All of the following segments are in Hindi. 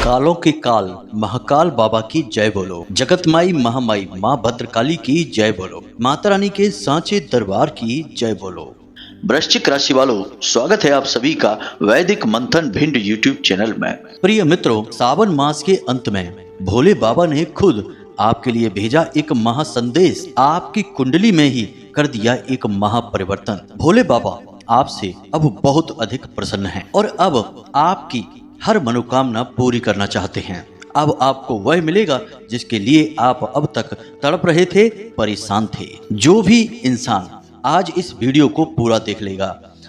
कालों के काल महाकाल बाबा की जय बोलो। जगतमाई महामाई माँ भद्रकाली की जय बोलो। माता रानी के सांचे दरबार की जय बोलो। वृश्चिक राशि वालों, स्वागत है आप सभी का वैदिक मंथन भिंड यूट्यूब चैनल में। प्रिय मित्रों, सावन मास के अंत में भोले बाबा ने खुद आपके लिए भेजा एक महा संदेश। आपकी कुंडली में ही कर दिया एक महापरिवर्तन। भोले बाबा आपसे अब बहुत अधिक प्रसन्न हैं और अब आपकी हर मनोकामना पूरी करना चाहते हैं। अब आपको वह मिलेगा जिसके लिए आप अब तक तड़प रहे थे, परेशान थे। जो भी इंसान आज इस वीडियो को पूरा देख लेगा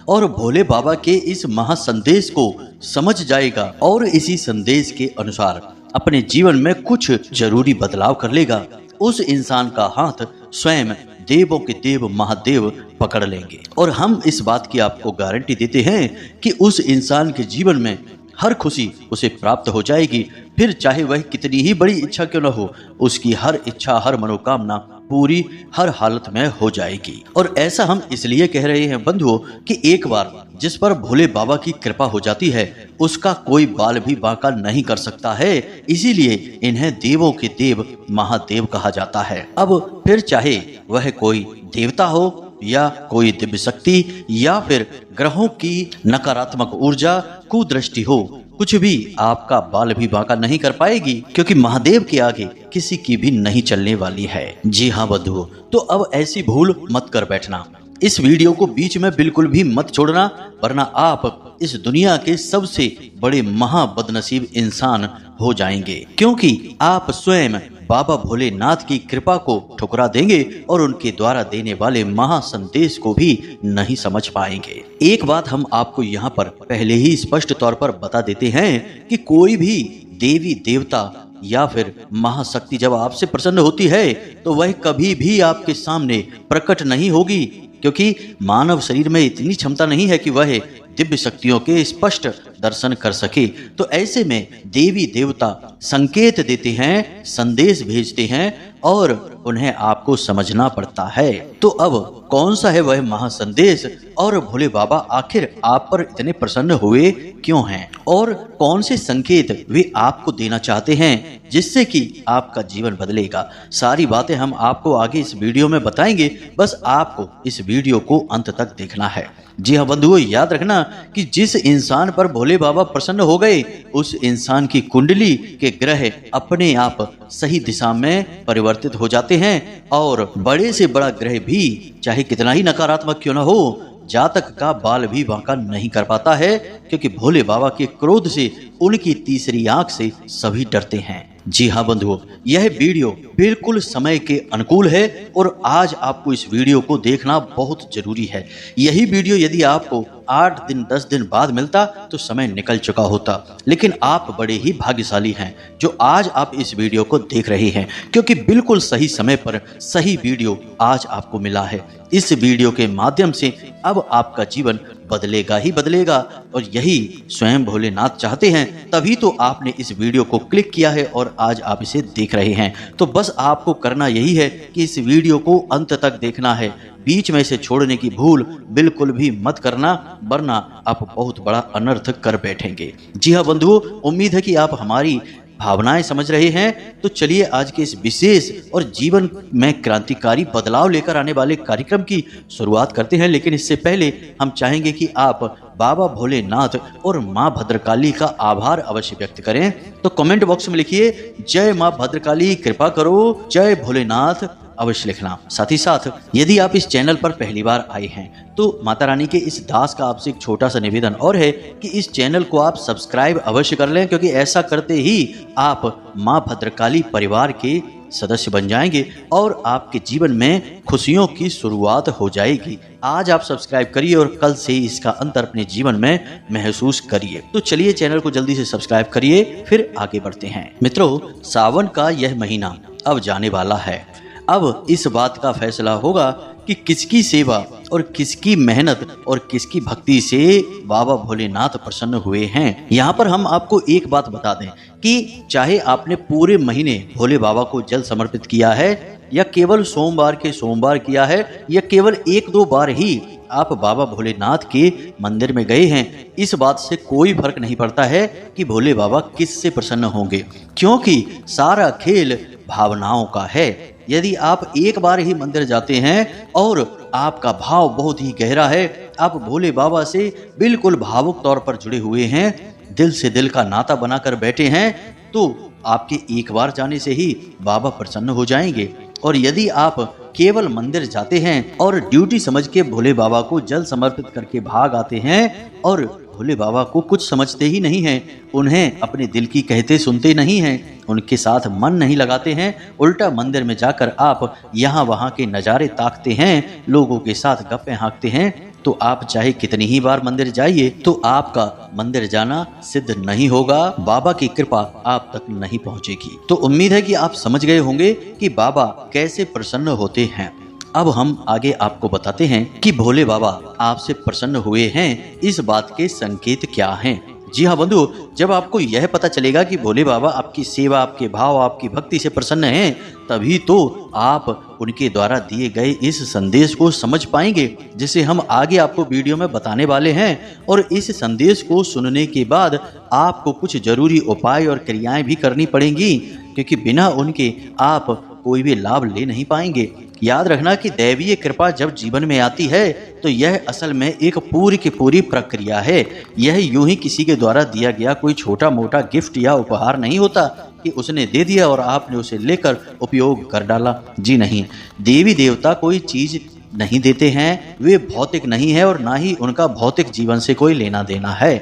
और भोले बाबा के इस महा संदेश को समझ जाएगा और इसी संदेश के अनुसार अपने जीवन में कुछ जरूरी बदलाव कर लेगा, उस इंसान का हाथ स्वयं देवों के देव महादेव पकड़ लेंगे। और हम इस बात की आपको गारंटी देते हैं कि उस इंसान के जीवन में हर खुशी उसे प्राप्त हो जाएगी। फिर चाहे वह कितनी ही बड़ी इच्छा क्यों न हो, उसकी हर इच्छा हर मनोकामना पूरी हर हालत में हो जाएगी। और ऐसा हम इसलिए कह रहे हैं बंधुओं कि एक बार जिस पर भोले बाबा की कृपा हो जाती है उसका कोई बाल भी बांका नहीं कर सकता है। इसीलिए इन्हें देवों के देव महादेव कहा जाता है। अब फिर चाहे वह कोई देवता हो या कोई दिव्य शक्ति या फिर ग्रहों की नकारात्मक ऊर्जा कुदृष्टि हो, कुछ भी आपका बाल भी बांका नहीं कर पाएगी, क्योंकि महादेव के आगे किसी की भी नहीं चलने वाली है। जी हाँ बंधुओं, तो अब ऐसी भूल मत कर बैठना। इस वीडियो को बीच में बिल्कुल भी मत छोड़ना, वरना आप इस दुनिया के सबसे बड़े महा बदनसीब इंसान हो जाएंगे, क्योंकि आप स्वयं बाबा भोलेनाथ की कृपा को ठुकरा देंगे और उनके द्वारा देने वाले महा संदेश को भी नहीं समझ पाएंगे। एक बात हम आपको यहाँ पर पहले ही स्पष्ट तौर पर बता देते हैं कि कोई भी देवी देवता या फिर महाशक्ति जब आपसे प्रसन्न होती है तो वह कभी भी आपके सामने प्रकट नहीं होगी, क्योंकि मानव शरीर में इतनी क्षमता नहीं है कि वह दिव्य शक्तियों के स्पष्ट दर्शन कर सके। तो ऐसे में देवी देवता संकेत देते हैं, संदेश भेजते हैं और उन्हें आपको समझना पड़ता है। तो अब कौन सा है वह महासंदेश और भोले बाबा आखिर आप पर इतने प्रसन्न हुए क्यों हैं और कौन से संकेत वे आपको देना चाहते हैं जिससे कि आपका जीवन बदलेगा। सारी बातें हम आपको आगे इस वीडियो में बताएंगे, बस आपको इस वीडियो को अंत तक देखना है। जी हाँ बंधुओं, याद रखना कि जिस इंसान पर भोले बाबा प्रसन्न हो गए उस इंसान की कुंडली के ग्रह अपने आप सही दिशा में परिवर्तित हो जाते हैं और बड़े से बड़ा ग्रह भी चाहे कितना ही नकारात्मक क्यों न हो, जातक का बाल भी बांका नहीं कर पाता है, क्योंकि भोले बाबा के क्रोध से उनकी तीसरी आंख से सभी डरते हैं। जी हाँ बंधुओं, यह वीडियो बिल्कुल समय के अनुकूल है और आज आपको इस वीडियो को देखना बहुत जरूरी है। यही वीडियो यदि आपको 8 दिन 10 दिन बाद मिलता तो समय निकल चुका होता, लेकिन आप बड़े ही भाग्यशाली हैं जो आज आप इस वीडियो को देख रहे हैं, क्योंकि बिल्कुल सही समय पर सही वीडियो आज आपको मिला है। इस वीडियो के माध्यम से अब आपका जीवन बदलेगा ही बदलेगा और यही स्वयं भोलेनाथ चाहते हैं, तभी तो आपने इस वीडियो को क्लिक किया है और आज आप इसे देख रहे हैं। तो बस आपको करना यही है कि इस वीडियो को अंत तक देखना है, बीच में से छोड़ने की भूल बिल्कुल भी मत करना, वरना आप बहुत बड़ा अनर्थ कर बैठेंगे। जी हाँ बंधुओं, उम्मीद है कि आप हमारी भावनाएं समझ रहे हैं। तो चलिए आज के इस विशेष और जीवन में क्रांतिकारी बदलाव लेकर आने वाले कार्यक्रम की शुरुआत करते हैं। लेकिन इससे पहले हम चाहेंगे कि आप बाबा भोलेनाथ और माँ भद्रकाली का आभार अवश्य व्यक्त करें। तो कमेंट बॉक्स में लिखिए जय माँ भद्रकाली कृपा करो, जय भोलेनाथ अवश्य लिखना। साथ ही साथ यदि आप इस चैनल पर पहली बार आए हैं तो माता रानी के इस दास का आपसे एक छोटा सा निवेदन और है कि इस चैनल को आप सब्सक्राइब अवश्य कर लें, क्योंकि ऐसा करते ही आप माँ भद्रकाली परिवार के सदस्य बन जाएंगे और आपके जीवन में खुशियों की शुरुआत हो जाएगी। आज आप सब्सक्राइब करिए और कल से इसका अंतर अपने जीवन में महसूस करिए। तो चलिए चैनल को जल्दी से सब्सक्राइब करिए, फिर आगे बढ़ते हैं। मित्रों, सावन का यह महीना अब जाने वाला है। अब इस बात का फैसला होगा कि किसकी सेवा और किसकी मेहनत और किसकी भक्ति से बाबा भोलेनाथ प्रसन्न हुए हैं। यहाँ पर हम आपको एक बात बता दें कि चाहे आपने पूरे महीने भोले बाबा को जल समर्पित किया है या केवल सोमवार के सोमवार किया है या केवल 1-2 बार ही आप बाबा भोलेनाथ के मंदिर में गए हैं, इस बात से कोई फर्क नहीं पड़ता है कि भोले बाबा किससे प्रसन्न होंगे, क्योंकि सारा खेल भावनाओं का है। यदि आप एक बार ही मंदिर जाते हैं और आपका भाव बहुत ही गहरा है, आप भोले बाबा से बिल्कुल भावुक तौर पर जुड़े हुए हैं, दिल से दिल का नाता बनाकर बैठे हैं, तो आपके एक बार जाने से ही बाबा प्रसन्न हो जाएंगे। और यदि आप केवल मंदिर जाते हैं और ड्यूटी समझ के भोले बाबा को जल समर्पित करके भाग आते हैं और भोले बाबा को कुछ समझते ही नहीं हैं, उन्हें अपने दिल की कहते सुनते नहीं हैं, उनके साथ मन नहीं लगाते हैं, उल्टा मंदिर में जाकर आप यहाँ वहाँ के नज़ारे ताकते हैं, लोगों के साथ गप्पे हाँकते हैं, तो आप चाहे कितनी ही बार मंदिर जाइए तो आपका मंदिर जाना सिद्ध नहीं होगा, बाबा की कृपा आप तक नहीं पहुंचेगी। तो उम्मीद है कि आप समझ गए होंगे कि बाबा कैसे प्रसन्न होते हैं। अब हम आगे आपको बताते हैं कि भोले बाबा आपसे प्रसन्न हुए हैं, इस बात के संकेत क्या हैं। जी हाँ बंधु, जब आपको यह पता चलेगा कि भोले बाबा आपकी सेवा, आपके भाव, आपकी भक्ति से प्रसन्न हैं, तभी तो आप उनके द्वारा दिए गए इस संदेश को समझ पाएंगे, जिसे हम आगे आपको वीडियो में बताने वाले हैं। और इस संदेश को सुनने के बाद आपको कुछ जरूरी उपाय और क्रियाएं भी करनी पड़ेंगी, क्योंकि बिना उनके आप कोई भी लाभ ले नहीं पाएंगे। याद रखना कि दैवीय कृपा जब जीवन में आती है तो यह असल में एक पूरी की पूरी प्रक्रिया है। यह यूं ही किसी के द्वारा दिया गया कोई छोटा मोटा गिफ्ट या उपहार नहीं होता कि उसने दे दिया और आपने उसे लेकर उपयोग कर डाला। जी नहीं, देवी देवता कोई चीज नहीं देते हैं, वे भौतिक नहीं है और ना ही उनका भौतिक जीवन से कोई लेना देना है।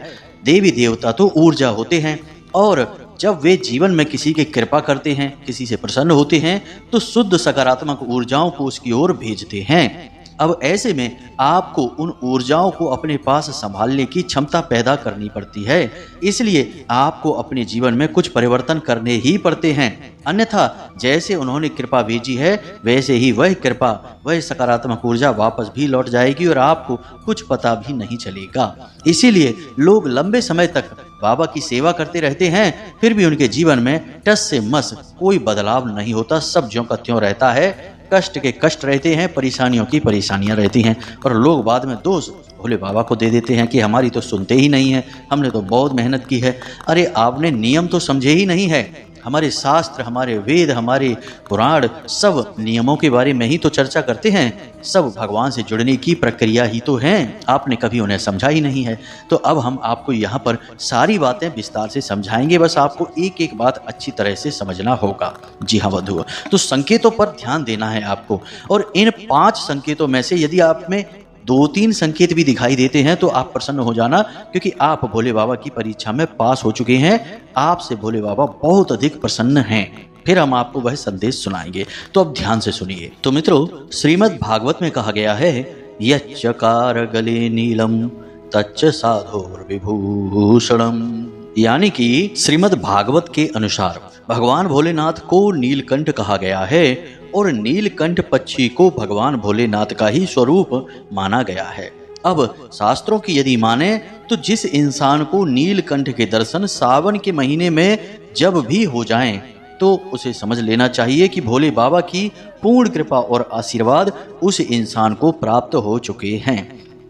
देवी देवता तो ऊर्जा होते हैं, और जब वे जीवन में किसी की कृपा करते हैं, किसी से प्रसन्न होते हैं, तो शुद्ध सकारात्मक ऊर्जाओं को उसकी ओर भेजते हैं। अब ऐसे में आपको उन ऊर्जाओं को अपने पास संभालने की क्षमता पैदा करनी पड़ती है, इसलिए आपको अपने जीवन में कुछ परिवर्तन करने ही पड़ते हैं। अन्यथा जैसे उन्होंने कृपा भेजी है, वैसे ही वह कृपा, वह सकारात्मक ऊर्जा वापस भी लौट जाएगी और आपको कुछ पता भी नहीं चलेगा। इसीलिए लोग लंबे समय तक बाबा की सेवा करते रहते हैं, फिर भी उनके जीवन में टस से मस कोई बदलाव नहीं होता, सब ज्यों का त्यों रहता है। कष्ट के कष्ट रहते हैं, परेशानियों की परेशानियां रहती हैं, और लोग बाद में दोष भोले बाबा को दे देते हैं कि हमारी तो सुनते ही नहीं है, हमने तो बहुत मेहनत की है। अरे आपने नियम तो समझे ही नहीं है। हमारे शास्त्र, हमारे वेद, हमारे पुराण सब नियमों के बारे में ही तो चर्चा करते हैं, सब भगवान से जुड़ने की प्रक्रिया ही तो हैं, आपने कभी उन्हें समझा ही नहीं है। तो अब हम आपको यहाँ पर सारी बातें विस्तार से समझाएंगे, बस आपको एक एक बात अच्छी तरह से समझना होगा। जी हाँ बंधुओं, तो संकेतों पर ध्यान देना है आपको, और इन 5 संकेतों में से यदि आप में 2-3 संकेत भी दिखाई देते हैं तो आप प्रसन्न हो जाना, क्योंकि आप भोले बाबा की परीक्षा में पास हो चुके हैं, आपसे भोले बाबा बहुत अधिक प्रसन्न हैं। फिर हम आपको वह संदेश सुनाएंगे, तो अब ध्यान से सुनिए। तो मित्रों, श्रीमद् भागवत में कहा गया है, यच्चकार गले नीलम तच्च साधोर विभूषणम, यानी कि श्रीमद् भागवत के अनुसार भगवान भोलेनाथ को नीलकंठ कहा गया है, और नीलकंठ पक्षी को भगवान भोलेनाथ का ही स्वरूप माना गया है। अब शास्त्रों की यदि माने तो जिस इंसान को नीलकंठ के दर्शन सावन के महीने में जब भी हो जाएं, तो उसे समझ लेना चाहिए कि भोले बाबा की पूर्ण कृपा और आशीर्वाद उस इंसान को प्राप्त हो चुके हैं।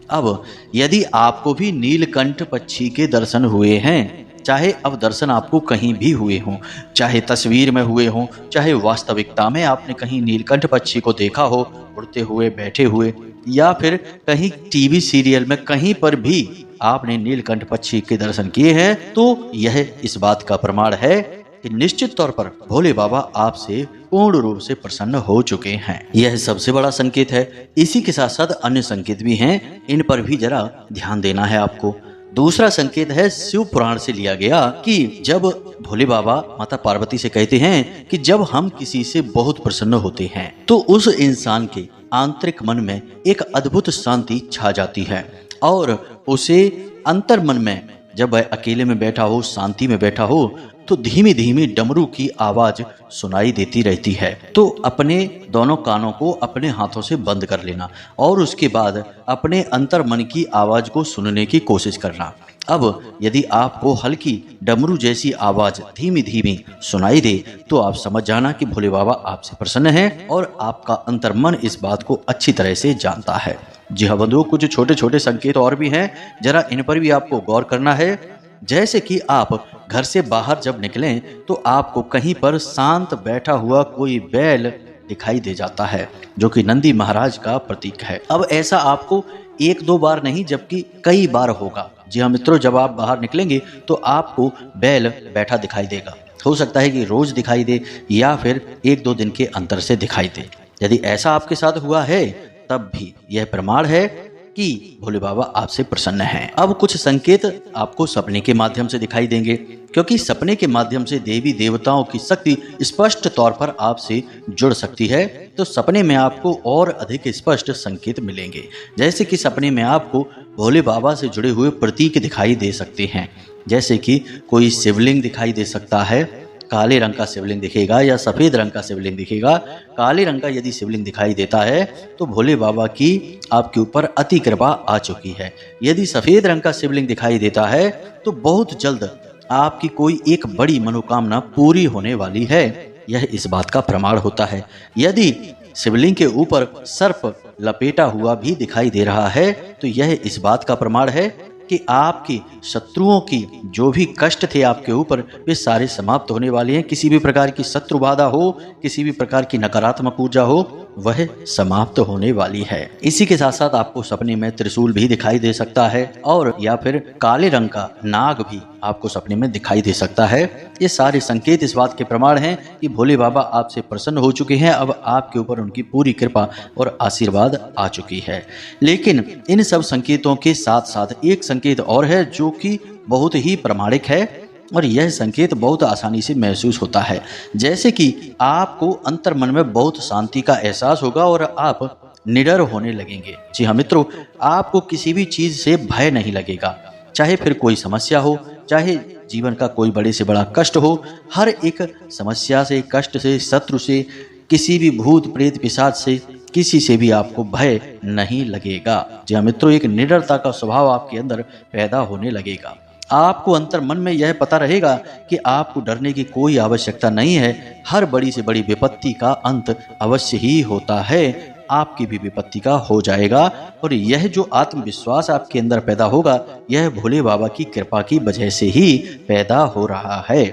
अब यदि आपको भी नीलकंठ पक्षी के दर्शन हुए हैं, चाहे अब दर्शन आपको कहीं भी हुए हों, चाहे तस्वीर में हुए हों, चाहे वास्तविकता में आपने कहीं नीलकंठ पक्षी को देखा हो उड़ते हुए, बैठे हुए, या फिर कहीं टीवी सीरियल में कहीं पर भी आपने नीलकंठ पक्षी के दर्शन किए हैं, तो यह इस बात का प्रमाण है कि निश्चित तौर पर भोले बाबा आपसे पूर्ण रूप से प्रसन्न हो चुके हैं। यह सबसे बड़ा संकेत है। इसी के साथ साथ अन्य संकेत भी हैं, इन पर भी जरा ध्यान देना है आपको। दूसरा संकेत है शिव पुराण से लिया गया, कि जब भोले बाबा माता पार्वती से कहते हैं कि जब हम किसी से बहुत प्रसन्न होते हैं तो उस इंसान के आंतरिक मन में एक अद्भुत शांति छा जाती है, और उसे अंतर मन में जब वह अकेले में बैठा हो, शांति में बैठा हो, तो धीमी धीमी डमरू की आवाज सुनाई देती रहती है। तो अपने दोनों कानों को अपने हाथों से बंद कर लेना और उसके बाद अपने अंतर मन की आवाज को सुनने की कोशिश करना। अब यदि आपको हल्की डमरू जैसी आवाज धीमी धीमी सुनाई दे तो आप समझ जाना कि भोले बाबा आपसे प्रसन्न हैं और आपका अंतर्मन इस बात को अच्छी तरह से जानता है। जी हाँ बंधुओं, कुछ छोटे छोटे संकेत और भी हैं, जरा इन पर भी आपको गौर करना है। जैसे कि आप घर से बाहर जब निकलें तो आपको कहीं पर शांत बैठा हुआ कोई बैल दिखाई दे जाता है, जो कि नंदी महाराज का प्रतीक है। अब ऐसा आपको एक दो बार नहीं जबकि कई बार होगा। जी हाँ मित्रों, जब आप बाहर निकलेंगे तो आपको बैल बैठा दिखाई देगा। हो सकता है कि रोज दिखाई दे या फिर एक दो दिन के अंतर से दिखाई दे। यदि ऐसा आपके साथ हुआ है तब भी यह प्रमाण है कि भोले बाबा आपसे प्रसन्न हैं। अब कुछ संकेत आपको सपने के माध्यम से दिखाई देंगे, क्योंकि सपने के माध्यम से देवी देवताओं की शक्ति स्पष्ट तौर पर आपसे जुड़ सकती है। तो सपने में आपको और अधिक स्पष्ट संकेत मिलेंगे। जैसे कि सपने में आपको भोले बाबा से जुड़े हुए प्रतीक दिखाई दे सकते हैं, जैसे कि कोई शिवलिंग दिखाई दे सकता है, काले रंग का शिवलिंग दिखेगा या सफेद रंग का शिवलिंग दिखेगा। काले रंग का यदि शिवलिंग दिखाई देता है तो भोले बाबा की आपके ऊपर अति कृपा आ चुकी है। यदि सफेद रंग का शिवलिंग दिखाई देता है तो बहुत जल्द आपकी कोई एक बड़ी मनोकामना पूरी होने वाली है, यह इस बात का प्रमाण होता है। यदि शिवलिंग के ऊपर सर्प लपेटा हुआ भी दिखाई दे रहा है तो यह इस बात का प्रमाण है कि आपके शत्रुओं की जो भी कष्ट थे आपके ऊपर वे सारे समाप्त होने वाले हैं। किसी भी प्रकार की शत्रु बाधा हो, किसी भी प्रकार की नकारात्मक ऊर्जा हो, वह समाप्त होने वाली है। इसी के साथ साथ आपको सपने में त्रिशूल भी दिखाई दे सकता है और या फिर काले रंग का नाग भी आपको सपने में दिखाई दे सकता है। ये सारे संकेत इस बात के प्रमाण हैं कि भोले बाबा आपसे प्रसन्न हो चुके हैं। अब आपके ऊपर उनकी पूरी कृपा और आशीर्वाद आ चुकी है। लेकिन इन सब संकेतों के साथ साथ एक संकेत और है जो कि बहुत ही प्रामाणिक है और यह संकेत बहुत आसानी से महसूस होता है। जैसे कि आपको अंतर मन में बहुत शांति का एहसास होगा और आप निडर होने लगेंगे। जी हाँ मित्रों, आपको किसी भी चीज से भय नहीं लगेगा, चाहे फिर कोई समस्या हो, चाहे जीवन का कोई बड़े से बड़ा कष्ट हो। हर एक समस्या से, कष्ट से, शत्रु से, किसी भी भूत प्रेत पिशाच से, किसी से भी आपको भय नहीं लगेगा। जी हाँ मित्रों, एक निडरता का स्वभाव आपके अंदर पैदा होने लगेगा। आपको अंतर मन में यह पता रहेगा कि आपको डरने की कोई आवश्यकता नहीं है। हर बड़ी से बड़ी विपत्ति का अंत अवश्य ही होता है, आपकी भी विपत्ति का हो जाएगा। और यह जो आत्मविश्वास आपके अंदर पैदा होगा, यह भोले बाबा की कृपा की वजह से ही पैदा हो रहा है।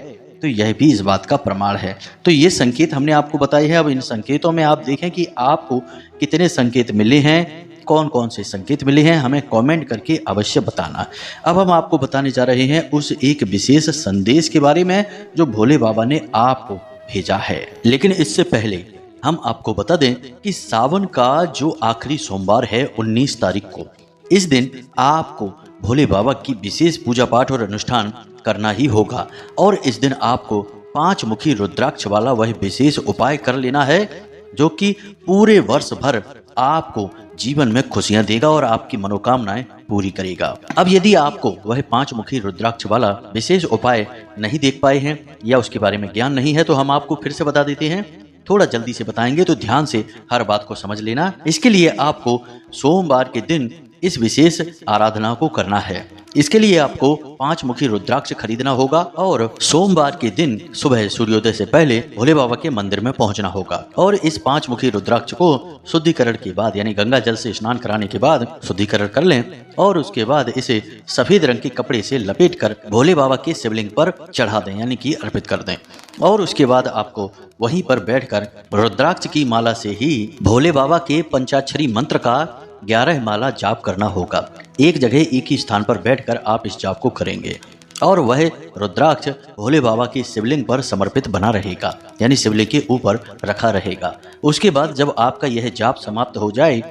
तो यह भी इस बात का प्रमाण है। तो ये संकेत हमने आपको बताए हैं। अब इन संकेतों में आप देखें कि आपको कितने संकेत मिले हैं, कौन कौन से संकेत मिले हैं, हमें कमेंट करके अवश्य बताना। अब हम आपको बताने जा रहे हैं उस एक विशेष संदेश के बारे में जो भोले बाबा ने आपको भेजा है। लेकिन इससे पहले हम आपको बता दें कि सावन का जो आखिरी सोमवार है 19 तारीख को, इस दिन आपको भोले बाबा की विशेष पूजा पाठ और अनुष्ठान करना ही होगा। और इस दिन आपको 5 मुखी रुद्राक्ष वाला वह विशेष उपाय कर लेना है जो कि पूरे वर्ष भर आपको जीवन में खुशियां देगा और आपकी मनोकामनाएं पूरी करेगा। अब यदि आपको वह 5 मुखी रुद्राक्ष वाला विशेष उपाय नहीं देख पाए हैं या उसके बारे में ज्ञान नहीं है तो हम आपको फिर से बता देते हैं। थोड़ा जल्दी से बताएंगे तो ध्यान से हर बात को समझ लेना। इसके लिए आपको सोमवार के दिन इस विशेष आराधना को करना है। इसके लिए आपको 5 मुखी रुद्राक्ष खरीदना होगा और सोमवार के दिन सुबह सूर्योदय से पहले भोले बाबा के मंदिर में पहुंचना होगा। और इस 5 मुखी रुद्राक्ष को शुद्धिकरण के बाद यानी गंगा जल से स्नान कराने के बाद शुद्धिकरण कर लें और उसके बाद इसे सफेद रंग के कपड़े से लपेटकर भोले बाबा के शिवलिंग पर चढ़ा दें यानी कि अर्पित कर दें। और उसके बाद आपको वहीं पर बैठकर रुद्राक्ष की माला से ही भोले बाबा के पंचाक्षरी मंत्र का 11 माला जाप करना होगा। एक जगह एक ही स्थान पर बैठकर आप इस जाप को करेंगे और वह रुद्राक्ष भोले बाबा की शिवलिंग पर समर्पित बना रहेगा यानी शिवलिंग के ऊपर रखा रहेगा। उसके बाद जब आपका यह जाप समाप्त हो जाए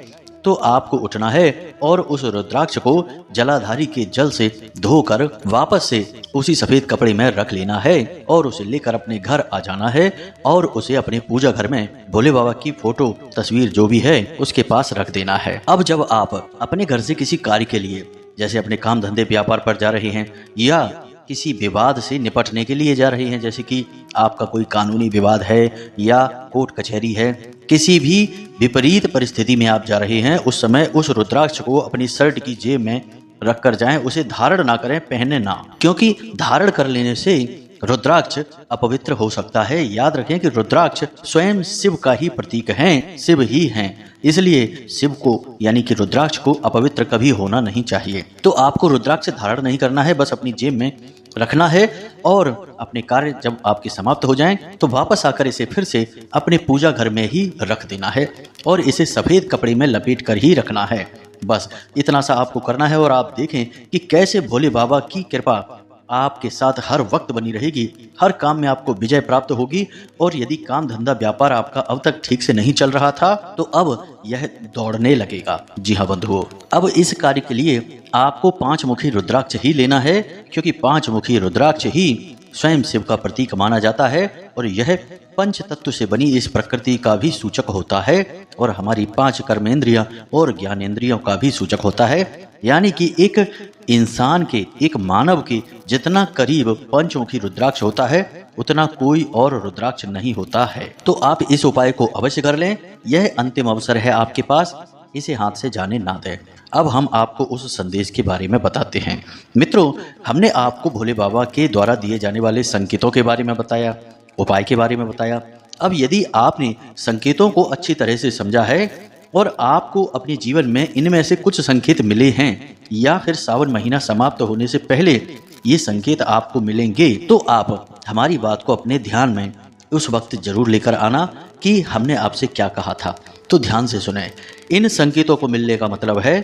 तो आपको उठना है और उस रुद्राक्ष को जलाधारी के जल से धोकर वापस से उसी सफेद कपड़े में रख लेना है और उसे लेकर अपने घर आ जाना है और उसे अपने पूजा घर में भोले बाबा की फोटो तस्वीर जो भी है उसके पास रख देना है। अब जब आप अपने घर से किसी कार्य के लिए जैसे अपने काम धंधे व्यापार पर जा रहे हैं या किसी विवाद से निपटने के लिए जा रहे हैं, जैसे कि आपका कोई कानूनी विवाद है या कोर्ट कचहरी है, किसी भी विपरीत परिस्थिति में आप जा रहे हैं, उस समय उस रुद्राक्ष को अपनी शर्ट की जेब में रख कर जाएं। उसे धारण ना करें, पहने ना, क्योंकि धारण कर लेने से रुद्राक्ष अपवित्र हो सकता है। याद रखें कि रुद्राक्ष स्वयं शिव का ही प्रतीक हैं, शिव ही हैं। इसलिए शिव को यानी कि रुद्राक्ष को अपवित्र कभी होना नहीं चाहिए। तो आपको रुद्राक्ष धारण नहीं करना है, बस अपनी जेब में रखना है और अपने कार्य जब आपके समाप्त हो जाएं तो वापस आकर इसे फिर से अपने पूजा घर में ही रख देना है और इसे सफेद कपड़े में लपेट कर ही रखना है। बस इतना सा आपको करना है और आप देखें कि कैसे भोले बाबा की कृपा आपके साथ हर वक्त बनी रहेगी। हर काम में आपको विजय प्राप्त होगी और यदि काम धंधा व्यापार आपका अब तक ठीक से नहीं चल रहा था तो अब यह दौड़ने लगेगा। जी हाँ बंधुओं, अब इस कार्य के लिए आपको 5 मुखी रुद्राक्ष ही लेना है, क्योंकि 5 मुखी रुद्राक्ष ही स्वयं शिव का प्रतीक माना जाता है और यह पंच तत्व से बनी इस प्रकृति का भी सूचक होता है और हमारी 5 कर्मेंद्रियां और ज्ञानेंद्रियों का भी सूचक होता है। यानी कि एक इंसान के, एक मानव के जितना करीब पंचमुखी रुद्राक्ष होता है उतना कोई और रुद्राक्ष नहीं होता है। तो आप इस उपाय को अवश्य कर लें। यह अंतिम अवसर है आपके पास, इसे हाथ से जाने ना दें। अब हम आपको उस संदेश के बारे में बताते हैं। मित्रों, हमने आपको भोले बाबा के द्वारा दिए जाने वाले संकेतों के बारे में बताया, उपाय के बारे में बताया। अब यदि आपने संकेतों को अच्छी तरह से समझा है और आपको अपने जीवन में इनमें से कुछ संकेत मिले हैं या फिर सावन महीना समाप्त होने से पहले ये संकेत आपको मिलेंगे, तो आप हमारी बात को अपने ध्यान में उस वक्त जरूर लेकर आना कि हमने आपसे क्या कहा था। तो ध्यान से सुने। इन संकेतों को मिलने का मतलब है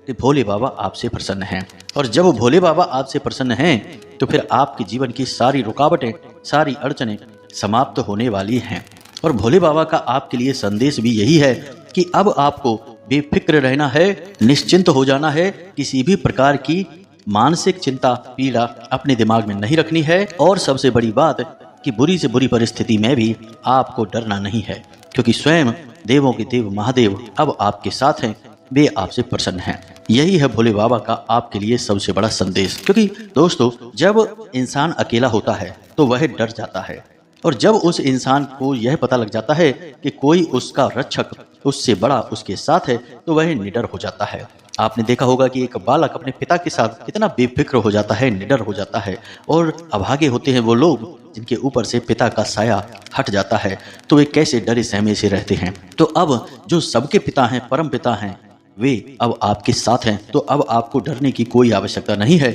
कि भोले बाबा आपसे प्रसन्न हैं और जब भोले बाबा आपसे प्रसन्न हैं तो फिर आपके जीवन की सारी रुकावटें, सारी अड़चनें समाप्त होने वाली हैं। और भोले बाबा का आपके लिए संदेश भी यही है कि अब आपको बेफिक्र रहना है, निश्चिंत हो जाना है, किसी भी प्रकार की मानसिक चिंता पीड़ा अपने दिमाग में नहीं रखनी है और सबसे बड़ी बात कि बुरी से बुरी परिस्थिति में भी आपको डरना नहीं है, क्योंकि स्वयं देवों के देव महादेव अब आपके साथ हैं, वे आपसे प्रसन्न हैं। यही है भोले बाबा का आपके लिए सबसे बड़ा संदेश। क्योंकि दोस्तों, जब इंसान अकेला होता है तो वह डर जाता है और जब उस इंसान को यह पता लग जाता है कि कोई उसका रक्षक उससे बड़ा उसके साथ है तो वह निडर हो जाता है। आपने देखा होगा कि एक बालक अपने पिता के साथ कितना बेफिक्र हो जाता है, निडर हो जाता है, और अभागे होते हैं वो लोग जिनके ऊपर से पिता का साया हट जाता है, तो वे कैसे डरे सहमे से रहते हैं। तो अब जो सबके पिता हैं, परम पिता हैं, वे अब आपके साथ हैं, तो अब आपको डरने की कोई आवश्यकता नहीं है।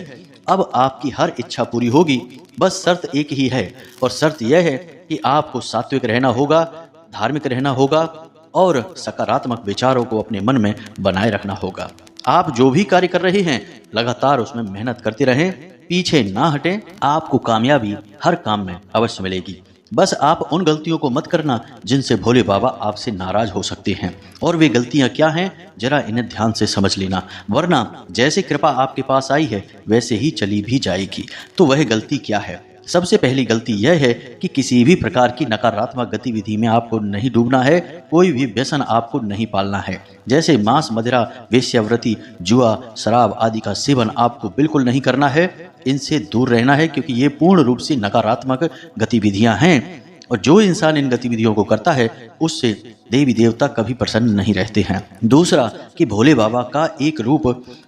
अब आपकी हर इच्छा पूरी होगी। बस शर्त एक ही है और शर्त यह है कि आपको सात्विक रहना होगा, धार्मिक रहना होगा और सकारात्मक विचारों को अपने मन में बनाए रखना होगा। आप जो भी कार्य कर रहे हैं लगातार उसमें मेहनत करते रहें, पीछे ना हटें, आपको कामयाबी हर काम में अवश्य मिलेगी। बस आप उन गलतियों को मत करना जिनसे भोले बाबा आपसे नाराज हो सकते हैं। और वे गलतियां क्या हैं जरा इन्हें ध्यान से समझ लेना, वरना जैसे कृपा आपके पास आई है वैसे ही चली भी जाएगी। तो वह गलती क्या है? सबसे पहली गलती यह है कि किसी भी प्रकार की नकारात्मक गतिविधि में आपको नहीं डूबना है, कोई भी व्यसन आपको नहीं पालना है। जैसे मांस, मदिरा, वेश्यावृत्ति, जुआ, शराब आदि का सेवन आपको बिल्कुल नहीं करना है। इनसे दूर रहना है, क्योंकि ये पूर्ण रूप से नकारात्मक गतिविधियां हैं और जो इंसान इन गतिविधियों को करता है उससे देवी देवता कभी प्रसन्न नहीं रहते हैं। दूसरा कि भोले बाबा का एक रूप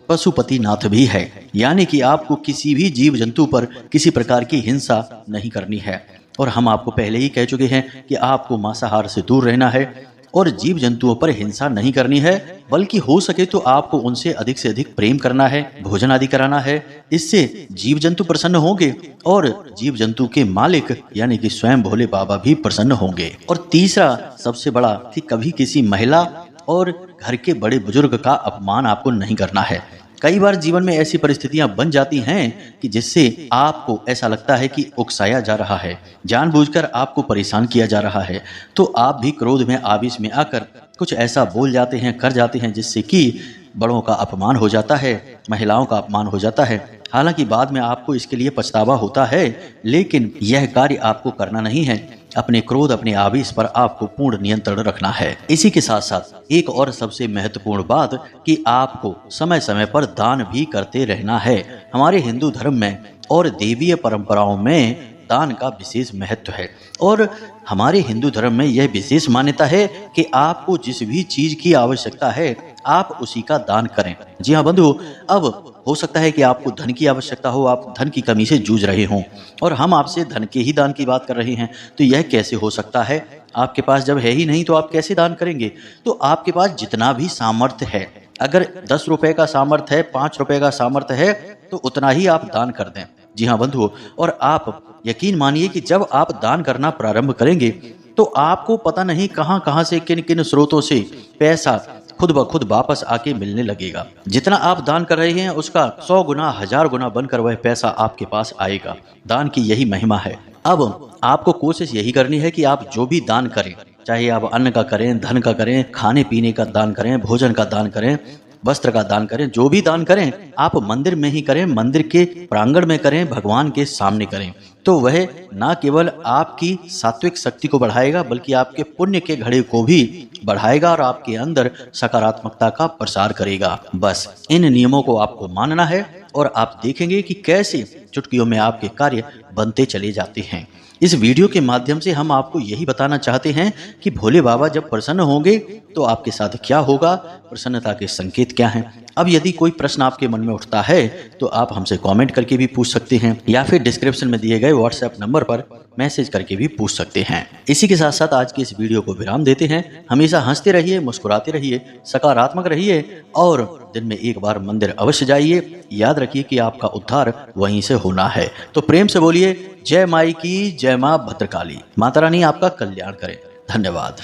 पशुपतिनाथ भी है, यानी कि आपको किसी भी जीव जंतु पर किसी प्रकार की हिंसा नहीं करनी है। और हम आपको पहले ही कह चुके हैं कि आपको मांसाहार से दूर रहना है और जीव जंतुओं पर हिंसा नहीं करनी है, बल्कि हो सके तो आपको उनसे अधिक से अधिक प्रेम करना है, भोजन आदि कराना है। इससे जीव जंतु प्रसन्न होंगे और जीव जंतु के मालिक यानी कि स्वयं भोले बाबा भी प्रसन्न होंगे। और तीसरा सबसे बड़ा कि कभी किसी महिला और घर के बड़े बुजुर्ग का अपमान आपको नहीं करना है। कई बार जीवन में ऐसी परिस्थितियां बन जाती हैं कि जिससे आपको ऐसा लगता है कि उकसाया जा रहा है, जानबूझकर आपको परेशान किया जा रहा है, तो आप भी क्रोध में, आवेश में आकर कुछ ऐसा बोल जाते हैं, कर जाते हैं जिससे कि बड़ों का अपमान हो जाता है, महिलाओं का अपमान हो जाता है। हालांकि बाद में आपको इसके लिए पछतावा होता है, लेकिन यह कार्य आपको करना नहीं है। अपने क्रोध, अपने आवेश पर आपको पूर्ण नियंत्रण रखना है। इसी के साथ साथ एक और सबसे महत्वपूर्ण बात कि आपको समय समय पर दान भी करते रहना है। हमारे हिंदू धर्म में और देवीय परंपराओं में दान का विशेष महत्व है और हमारे हिंदू धर्म में यह विशेष मान्यता है कि आपको जिस भी चीज की आवश्यकता है आप उसी का दान करें। जी हाँ बंधु, अब हो सकता है कि आपको धन की आवश्यकता हो, आप धन की कमी से जूझ रहे हों और हम आपसे धन के ही दान की बात कर रहे हैं, तो यह कैसे हो सकता है? आपके पास जब है ही नहीं तो आप कैसे दान करेंगे? तो आपके पास जितना भी सामर्थ्य है, अगर 10 रुपए का सामर्थ्य है, 5 रुपए का सामर्थ्य है, तो उतना ही आप दान कर दें। जी हाँ बंधुओं, और आप यकीन मानिए कि जब आप दान करना प्रारंभ करेंगे तो आपको पता नहीं कहां कहां से, किन किन स्रोतों से पैसा खुद ब खुद वापस आके मिलने लगेगा। जितना आप दान कर रहे हैं उसका 100 गुना, 1000 गुना बनकर वह पैसा आपके पास आएगा। दान की यही महिमा है। अब आपको कोशिश यही करनी है कि आप जो भी दान करें, चाहे आप अन्न का करें, धन का करें, खाने पीने का दान करें, भोजन का दान करें, वस्त्र का दान करें, जो भी दान करें आप मंदिर में ही करें, मंदिर के प्रांगण में करें, भगवान के सामने करें। तो वह ना केवल आपकी सात्विक शक्ति को बढ़ाएगा बल्कि आपके पुण्य के घड़े को भी बढ़ाएगा और आपके अंदर सकारात्मकता का प्रसार करेगा। बस इन नियमों को आपको मानना है और आप देखेंगे कि कैसे चुटकियों में आपके कार्य बनते चले जाते हैं। इस वीडियो के माध्यम से हम आपको यही बताना चाहते हैं कि भोले बाबा जब प्रसन्न होंगे तो आपके साथ क्या होगा, प्रसन्नता के संकेत क्या हैं। अब यदि कोई प्रश्न आपके मन में उठता है तो आप हमसे कमेंट करके भी पूछ सकते हैं या फिर डिस्क्रिप्शन में दिए गए व्हाट्सएप नंबर पर मैसेज करके भी पूछ सकते हैं। इसी के साथ साथ आज की इस वीडियो को विराम देते हैं। हमेशा हंसते रहिए, मुस्कुराते रहिए, सकारात्मक रहिए और दिन में एक बार मंदिर अवश्य जाइए। याद रखिए कि आपका उद्धार वहीं से होना है। तो प्रेम से बोलिए जय माई की जय, मां भद्रकाली। माता रानी आपका कल्याण करे। धन्यवाद।